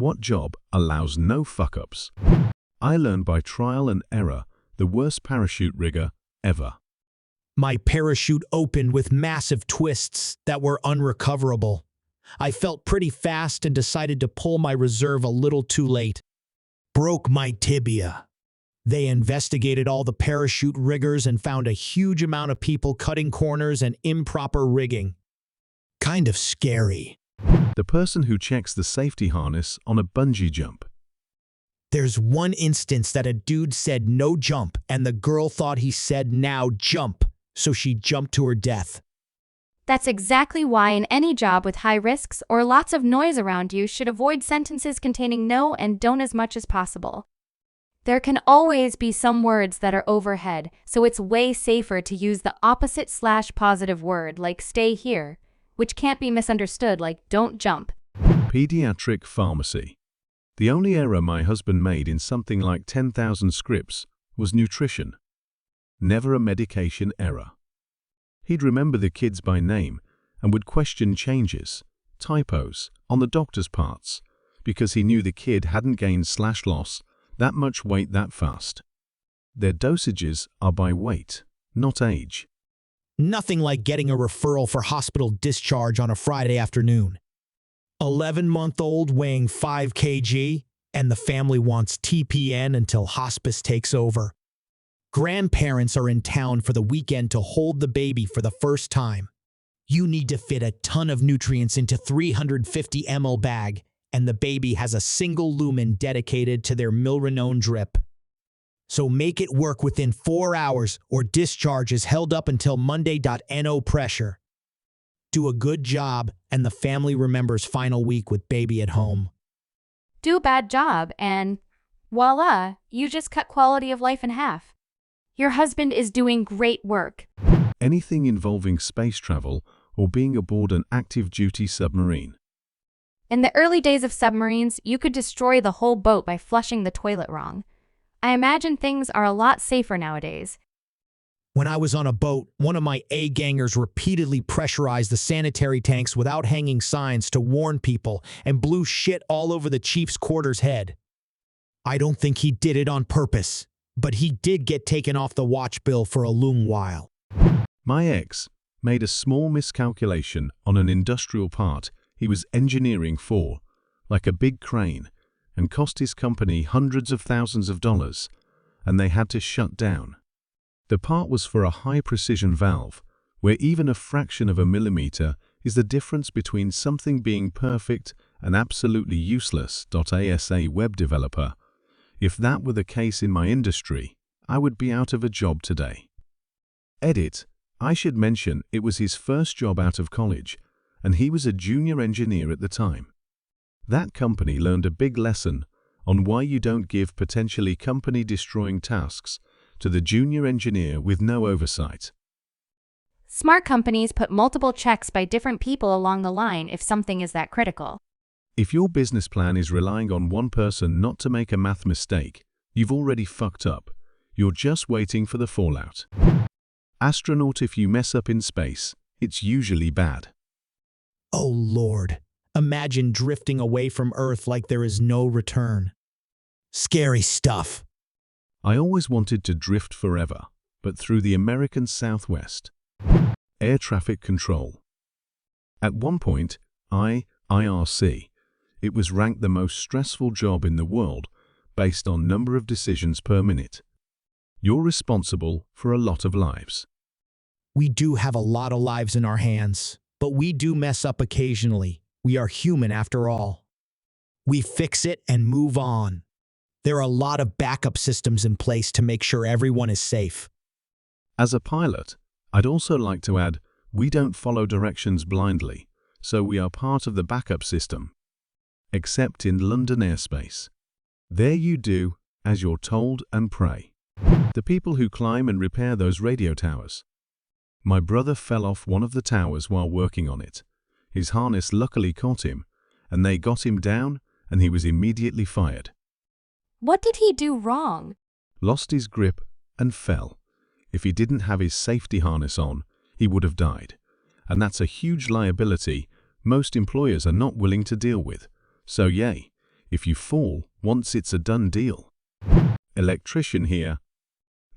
What job allows no fuck-ups? I learned by trial and error, the worst parachute rigger ever. My parachute opened with massive twists that were unrecoverable. I felt pretty fast and decided to pull my reserve a little too late. Broke my tibia. They investigated all the parachute riggers and found a huge amount of people cutting corners and improper rigging. Kind of scary. The person who checks the safety harness on a bungee jump. There's one instance that a dude said no jump and the girl thought he said now jump, so she jumped to her death. That's exactly why in any job with high risks or lots of noise around you should avoid sentences containing no and don't as much as possible. There can always be some words that are overhead, so it's way safer to use the opposite/positive word like stay here, which can't be misunderstood like don't jump. Pediatric pharmacy. The only error my husband made in something like 10,000 scripts was nutrition. Never a medication error. He'd remember the kids by name and would question changes, typos, on the doctor's parts, because he knew the kid hadn't gained/lost that much weight that fast. Their dosages are by weight, not age. Nothing like getting a referral for hospital discharge on a Friday afternoon. 11-month-old weighing 5 kg, and the family wants TPN until hospice takes over. Grandparents are in town for the weekend to hold the baby for the first time. You need to fit a ton of nutrients into 350 ml bag, and the baby has a single lumen dedicated to their milrinone drip. So make it work within 4 hours or discharge is held up until Monday.no pressure. Do a good job and the family remembers final week with baby at home. Do a bad job and voila, you just cut quality of life in half. Your husband is doing great work. Anything involving space travel or being aboard an active-duty submarine. In the early days of submarines, you could destroy the whole boat by flushing the toilet wrong. I imagine things are a lot safer nowadays. When I was on a boat, one of my A-gangers repeatedly pressurized the sanitary tanks without hanging signs to warn people and blew shit all over the chief's quarters head. I don't think he did it on purpose, but he did get taken off the watch bill for a long while. My ex made a small miscalculation on an industrial part he was engineering for, like a big crane, and cost his company hundreds of thousands of dollars, and they had to shut down. The part was for a high-precision valve, where even a fraction of a millimeter is the difference between something being perfect and absolutely useless. ASA web developer. If that were the case in my industry, I would be out of a job today. Edit. I should mention it was his first job out of college, and he was a junior engineer at the time. That company learned a big lesson on why you don't give potentially company-destroying tasks to the junior engineer with no oversight. Smart companies put multiple checks by different people along the line if something is that critical. If your business plan is relying on one person not to make a math mistake, you've already fucked up. You're just waiting for the fallout. Astronaut, if you mess up in space, it's usually bad. Oh Lord, imagine drifting away from Earth like there is no return. Scary stuff. I always wanted to drift forever, but through the American Southwest. Air traffic control. At one point, IRC, it was ranked the most stressful job in the world based on number of decisions per minute. You're responsible for a lot of lives. We do have a lot of lives in our hands, but we do mess up occasionally. We are human after all. We fix it and move on. There are a lot of backup systems in place to make sure everyone is safe. As a pilot, I'd also like to add, we don't follow directions blindly, so we are part of the backup system. Except in London airspace. There you do as you're told and pray. The people who climb and repair those radio towers. My brother fell off one of the towers while working on it. His harness luckily caught him, and they got him down, and he was immediately fired. What did he do wrong? Lost his grip and fell. If he didn't have his safety harness on, he would have died. And that's a huge liability most employers are not willing to deal with. So yay, If you fall once, it's a done deal. Electrician here.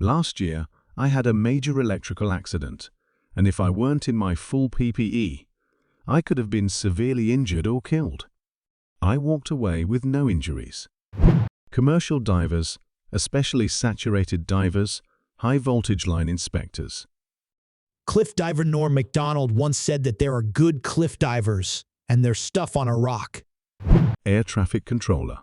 Last year, I had a major electrical accident, and if I weren't in my full PPE, I could have been severely injured or killed. I walked away with no injuries. Commercial divers, especially saturated divers, high-voltage line inspectors. Cliff diver Norm MacDonald once said that there are good cliff divers, and there's stuff on a rock. Air traffic controller.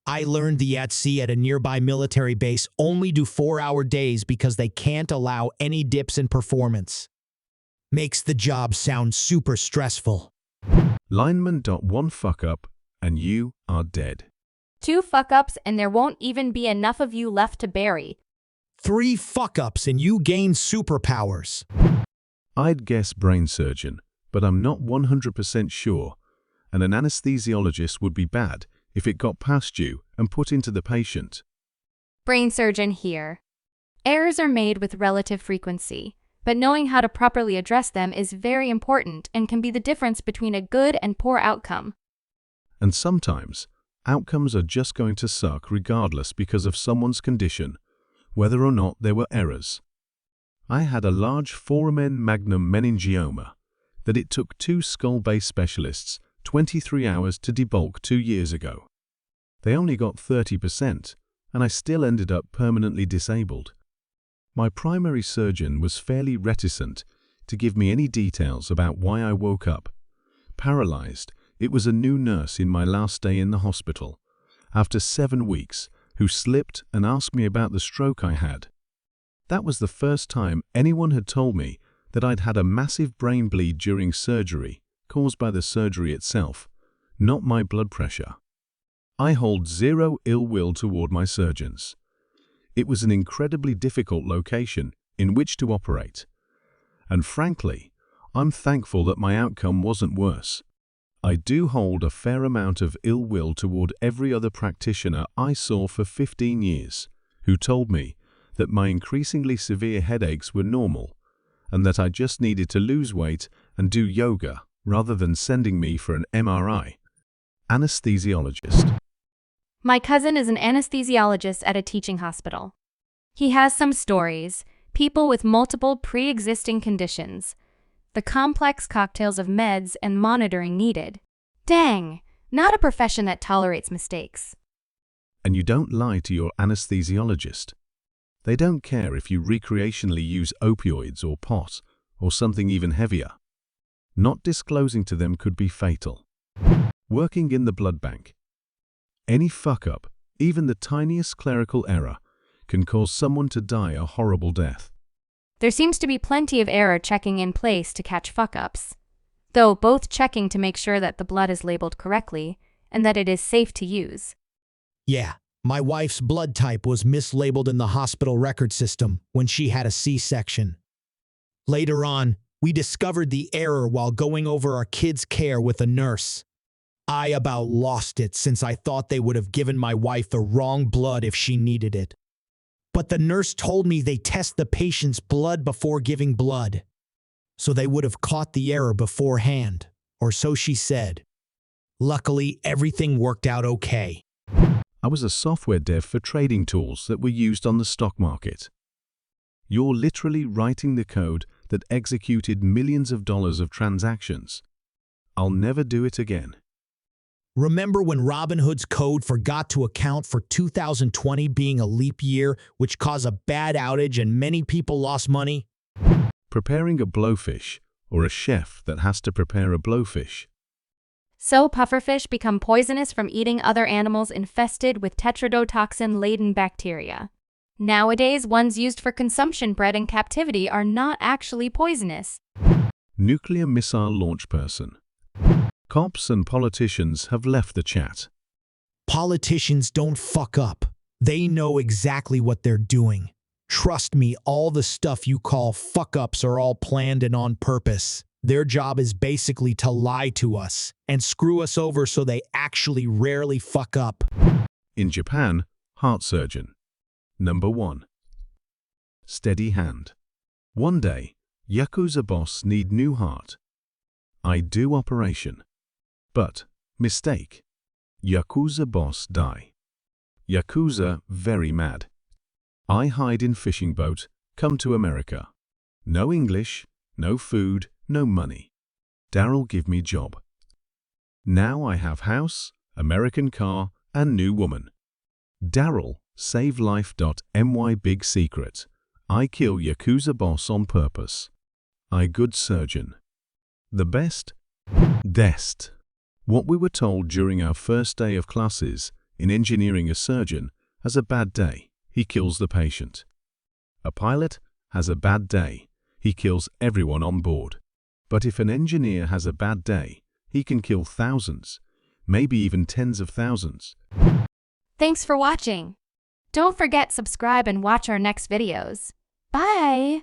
I learned the at-sea at a nearby military base only do 4-hour days because they can't allow any dips in performance. Makes the job sound super stressful. Lineman. One fuck up, and you are dead. 2 fuck-ups and there won't even be enough of you left to bury. 3 fuck-ups and you gain superpowers. I'd guess brain surgeon, but I'm not 100% sure, and an anesthesiologist would be bad if it got past you and put into the patient. Brain surgeon here. Errors are made with relative frequency, but knowing how to properly address them is very important and can be the difference between a good and poor outcome. And sometimes, outcomes are just going to suck regardless because of someone's condition, whether or not there were errors. I had a large foramen magnum meningioma that it took 2 skull-based specialists 23 hours to debulk 2 years ago. They only got 30%, and I still ended up permanently disabled. My primary surgeon was fairly reticent to give me any details about why I woke up paralyzed. It was a new nurse in my last day in the hospital, after 7 weeks, who slipped and asked me about the stroke I had. That was the first time anyone had told me that I'd had a massive brain bleed during surgery, caused by the surgery itself, not my blood pressure. I hold zero ill will toward my surgeons. It was an incredibly difficult location in which to operate. And frankly, I'm thankful that my outcome wasn't worse. I do hold a fair amount of ill will toward every other practitioner I saw for 15 years, who told me that my increasingly severe headaches were normal, and that I just needed to lose weight and do yoga rather than sending me for an MRI. Anesthesiologist. My cousin is an anesthesiologist at a teaching hospital. He has some stories, people with multiple pre-existing conditions, the complex cocktails of meds and monitoring needed. Dang, not a profession that tolerates mistakes. And you don't lie to your anesthesiologist. They don't care if you recreationally use opioids or pot or something even heavier. Not disclosing to them could be fatal. Working in the blood bank. Any fuck-up, even the tiniest clerical error, can cause someone to die a horrible death. There seems to be plenty of error checking in place to catch fuck-ups, though both checking to make sure that the blood is labeled correctly and that it is safe to use. Yeah, my wife's blood type was mislabeled in the hospital record system when she had a C-section. Later on, we discovered the error while going over our kids' care with a nurse. I about lost it since I thought they would have given my wife the wrong blood if she needed it. But the nurse told me they test the patient's blood before giving blood, so they would have caught the error beforehand, or so she said. Luckily, everything worked out okay. I was a software dev for trading tools that were used on the stock market. You're literally writing the code that executed millions of dollars of transactions. I'll never do it again. Remember when Robinhood's code forgot to account for 2020 being a leap year, which caused a bad outage and many people lost money? Preparing a blowfish, or a chef that has to prepare a blowfish. So pufferfish become poisonous from eating other animals infested with tetrodotoxin-laden bacteria. Nowadays, ones used for consumption bred in captivity are not actually poisonous. Nuclear missile launch person. Cops and politicians have left the chat. Politicians don't fuck up. They know exactly what they're doing. Trust me, all the stuff you call fuck-ups are all planned and on purpose. Their job is basically to lie to us and screw us over so they actually rarely fuck up. In Japan, heart surgeon. Number 1. Steady hand. One day, Yakuza boss need new heart. I do operation. But, mistake. Yakuza boss die. Yakuza very mad. I hide in fishing boat, come to America. No English, no food, no money. Daryl give me job. Now I have house, American car, and new woman. Daryl, save life. My big secret. I kill Yakuza boss on purpose. I good surgeon. The best? Dest. What we were told during our first day of classes, in engineering, a surgeon has a bad day, he kills the patient. A pilot has a bad day, he kills everyone on board. But if an engineer has a bad day, he can kill thousands, maybe even tens of thousands. Thanks for watching. Don't forget subscribe and watch our next videos. Bye!